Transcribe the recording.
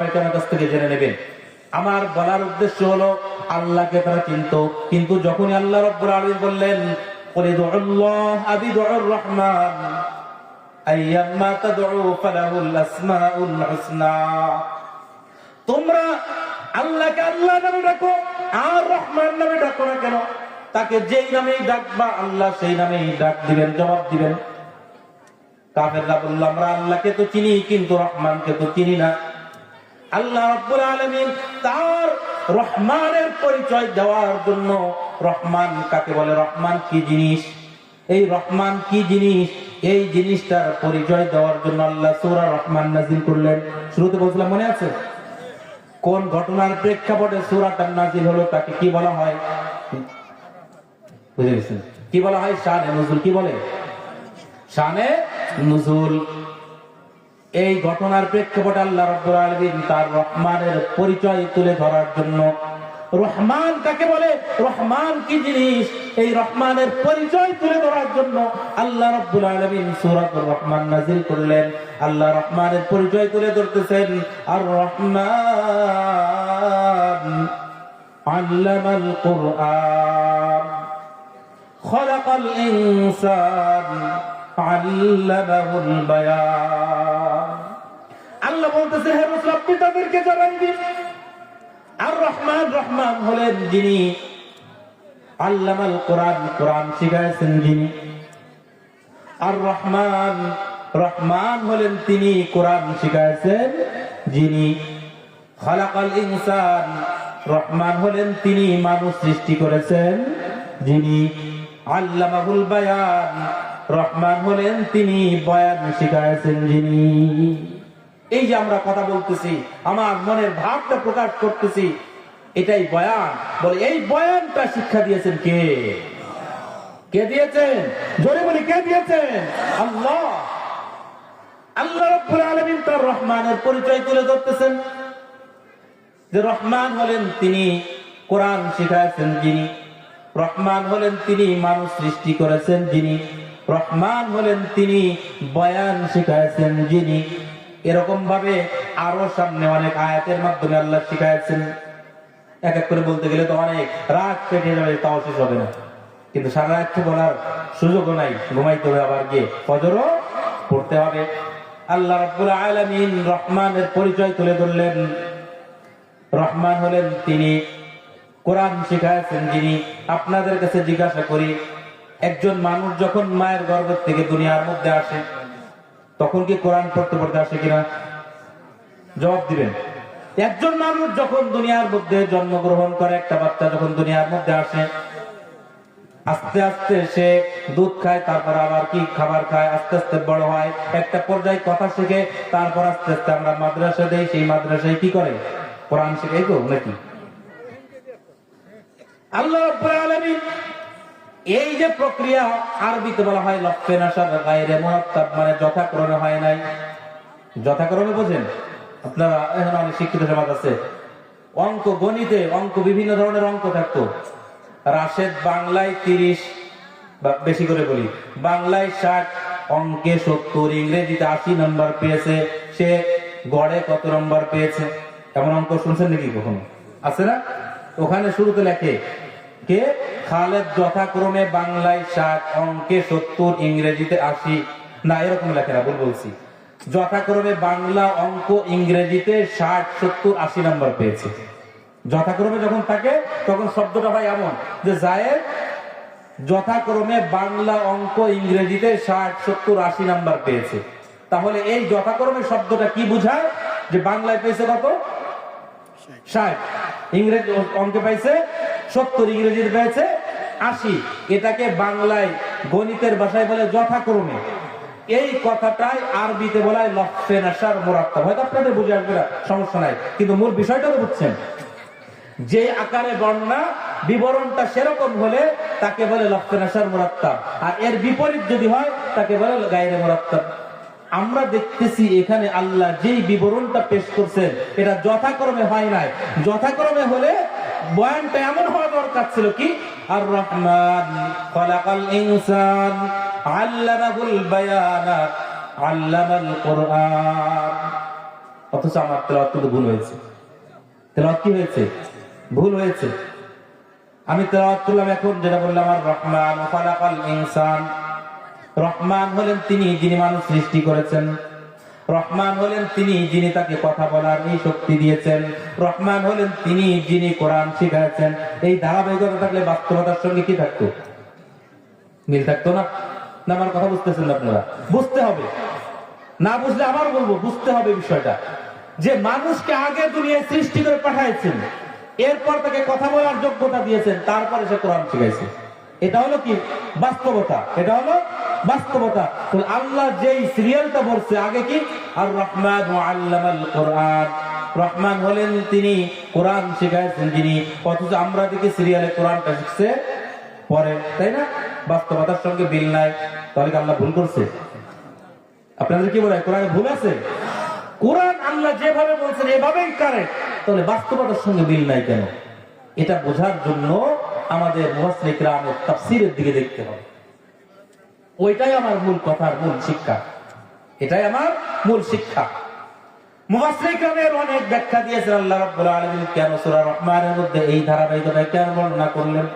শয়তানের কাছ থেকে জেনে নেবেন। আমার বলার উদ্দেশ্য হলো আল্লাহকে তারা চিনত, কিন্তু যখনই আল্লাহ রাব্বুল আলামিন বললেন কুলিদুল্লাহ আবিদুর রহমান আইয়াম্মা তাদউ ফালাহুল আসমাউল হুসনা, তোমরা আল্লাহকে আল্লাহ নামে ডাকো আর রহমান নামে ডাকো না কেন? তাকে যেই নামেই ডাকবা আল্লাহ সেই নামেই ডাক দিবেন, জবাব দিবেন। কাফেররা বলল আমরা আল্লাহকে তো চিনি কিন্তু রহমানকে তো চিনি না। আল্লাহ রাব্বুল আলামিন তার রহমানের পরিচয় দেওয়ার জন্য, রহমান কাকে বলে, রহমান কি জিনিস, এই রহমান কি জিনিস, এই জিনিসটার পরিচয় দেওয়ার জন্য আল্লাহ সূরা রহমান নাযিল করলেন। শুরুতে বলছিলাম মনে আছে কোন ঘটনার প্রেক্ষাপটে সূরাটা নাযিল হলো, তাকে কি বলা হয়? বুঝে গেছেন কি বলা হয়? শানে নুজুল। কি বলে? শানে নুজুল। এই ঘটনার প্রেক্ষাপটে আল্লাহ রাব্বুল আলামিন তার রহমানের পরিচয় তুলে ধরার জন্য, রহমান কাকে বলে, রহমান কি জিনিস, এই রহমানের পরিচয় তুলে ধরার জন্য আল্লাহ রাব্বুল আলামিন সূরাতুর রহমান নাযিল করলেন। আল্লাহ রহমানের পরিচয় তুলে ধরতেছেন, আর রহমান আল্লামাল কুরআন খালাকাল ইনসান আল্লামাহুল বায়ান। আল্লাহ বলতেছে হে রাসূল আপনি তাদেরকে জানান দিন, আর রহমান, রহমান হলেন যিনি আল্লামাল কোরআন, কোরআন শিখায়েছেন যিনি। আর রহমান, রহমান হলেন তিনি কোরআন শিখায়েছেন যিনি। খালাকাল ইনসান, রহমান হলেন তিনি মানুষ সৃষ্টি করেছেন যিনি। আল্লামাহুল বায়ান, রহমান হলেন তিনি বয়ান শিখায়েছেন যিনি। এই যে আমরা কথা বলতেছি, আমার মনের ভাবটা প্রকাশ করতেছি, এটাই বয়ান। বলে এই বয়ানটা শিক্ষা দিয়েছেন কে? কে দিয়েছেন? জোরে বলি কে দিয়েছেন? আল্লাহ। আল্লাহ রাব্বুল আলামিন তার রহমানের পরিচয় তুলে ধরতেছেন যে রহমান হলেন তিনি কোরআন শিখায়েছেন যিনি। রহমান হলেন তিনি মানুষ সৃষ্টি করেছেন যিনি। রহমান হলেন তিনি বয়ান শিখায়েছেন যিনি। এরকম ভাবে আরো সামনে অনেক আয়াতের মাধ্যমে আল্লাহ শিখায়েছেন। এক এক করে বলতে গেলে তো অনেক রাত কেটে যাবে, তাও শেষ হবে না। কিন্তু সারা রাত বলার সুযোগও নাই, ঘুমাইতে হবে, আবার গিয়ে ফজরও পড়তে হবে। আল্লাহ রাব্বুল আলামিন রহমানের পরিচয় তুলে ধরলেন। রহমান হলেন তিনি কোরআন শিখায়েছেন যিনি। আপনাদের কাছে জিজ্ঞাসা করি, একজন মানুষ যখন মায়ের গর্ভ থেকে দুনিয়ার মধ্যে আসে তখন কি কোরআন পড়তে পড়তে আসে কিনা? জবাব দিবেন। একজন মানুষ যখন দুনিয়ার মধ্যে জন্মগ্রহণ করে, একটা বাচ্চা যখন দুনিয়ার মধ্যে আসে, আস্তে আস্তে সে দুধ খায়, তারপর আবার কি খাবার খায়, আস্তে আস্তে বড় হয়, একটা পর্যায়ে কথা শিখে, তারপর আস্তে আস্তে আমরা মাদ্রাসা দেই, সেই মাদ্রাসায় কি করে? কোরআন শিখাই তো নাকি? আল্লাহ রাব্বুল আলামিন এই যে প্রক্রিয়া, আরবিতে বলা হয় লফে নাশার গায়রে মুরাত্তাব, মানে যথাক্রমে হয় নাই। যথাক্রমে বোঝেন আপনারা? এখন অনেক শিক্ষিত সমাজ আছে, অঙ্ক গণিতে অঙ্ক বিভিন্ন ধরনের অঙ্ক থাকতো। রাশেদ বাংলায় 30, বা বেশি করে বলি বাংলায় 60, অঙ্কে 70, ইংরেজিতে 80 নম্বর পেয়েছে। সে গড়ে কত নম্বর পেয়েছে? এমন অঙ্ক শুনছেন নাকি কখনো? আছে না? ওখানে শুরুতে লেখে কে? খালেদ যথাক্রমে বাংলায় 60, অঙ্কে 70, ইংরেজিতে 80। না, এরকম লেখে না, ভুল বলছি। যথাক্রমে বাংলা, অঙ্ক, ইংরেজিতে 60, 70, 80 নম্বর পেয়েছে। যথাক্রমে যখন থাকে তখন শব্দটা হয় এমন যে জায়েদ যথাক্রমে বাংলা, অঙ্ক, ইংরেজিতে 60, 70, 80 নম্বর পেয়েছে। তাহলে এই যথাক্রমে শব্দটা কি বোঝায়? যে বাংলায় পেয়েছে কত? 60, ইংরেজি অঙ্কে পাইছে 70, ইংরেজিতে পেয়েছে 80। এটাকে বাংলায় গণিতের ভাষায় বলে যথাক্রমে। এই কথাটাই আরবিতে বলা হয় লফে নাশার মুরাত্তাব। হয়তো আপনাদের বুঝে আসবে না, সমস্যা নাই, কিন্তু মূল বিষয়টা তো বুঝছেন। যে আকারে বর্ণনা, বিবরণটা সেরকম হলে তাকে বলে লফে নাশার মুরাত্তাব, আর এর বিপরীত যদি হয় তাকে বলে গায়রে মুরাত্তাব। আমরা দেখতেছি এখানে আল্লাহ যেই বিবরণটা পেশ করছেন এটা যথাক্রমে হয় নাই। যথাক্রমে হলে বয়ানটা এমন হওয়া দরকার ছিল কি, আর রহমান খালাকাল ইনসান আল্লামাহুল বায়ান আল্লামাল কোরআন। অথচ আমার তেলাওয়াত কিন্তু ভুল হয়েছে। তেলাওয়াত কি হয়েছে? ভুল হয়েছে। আমি তেলাওয়াত করলাম এখন যেটা বললাম, আর রহমান খালাকাল ইনসান, রহমান হলেন তিনি যিনি মানুষ সৃষ্টি করেছেন, রহমান হলেন তিনি যিনি তাকে কথা বলার এই শক্তি দিয়েছেন, রহমান হলেন তিনি যিনি কোরআন শিখাচ্ছেন। এই ধারাবাহিকতা থাকলে বাস্তবতার সঙ্গে কি থাকতো? মিল থাকতো না? না আমার কথা বুঝতেছেন না আপনারা? বুঝতে হবে, না বুঝলে আবার বলবো, বুঝতে হবে বিষয়টা যে মানুষকে আগে দুনিয়ায় সৃষ্টি করে পাঠাইছেন, এরপর তাকে কথা বলার যোগ্যতা দিয়েছেন, তারপরে সে কোরআন শিখাইছে। এটা হলো কি বাস্তবতা, এটা হলো বাস্তবতা। আল্লাহ যেই সিরিয়ালটা বলছে আগে কি, আর রহমান আল্লামাল কোরআন, রহমান হলেন তিনি কোরআন শিখাইছেন যিনি, অথচ আমরা দেখি সিরিয়ালে কোরআনটা শিখছে পরে, তাই না? বাস্তবতার সঙ্গে মিল নাই। তাহলে আল্লাহ ভুল করছে? আপনাদের কি বলে কোরআনে ভুল আছে? কোরআন আল্লাহ যেভাবে বলছেন এভাবেই কারেক্ট, তাহলে বাস্তবতার সঙ্গে মিল নাই কেন? এটা বোঝার জন্য আমাদের মুফাসসির কিরামের তাফসীরের দিকে দেখতে হবে। ওইটাই আমার মূল কথার মূল শিক্ষা, এটাই আমার মূল শিক্ষা। মুফাসসির কিরামের অনেক ব্যাখ্যা দিয়েছেন আল্লাহ রাব্বুল আলামিন কেন সূরা রহমানের মধ্যে এই ধারাবাহিকতা কেন বর্ণনা করলেন।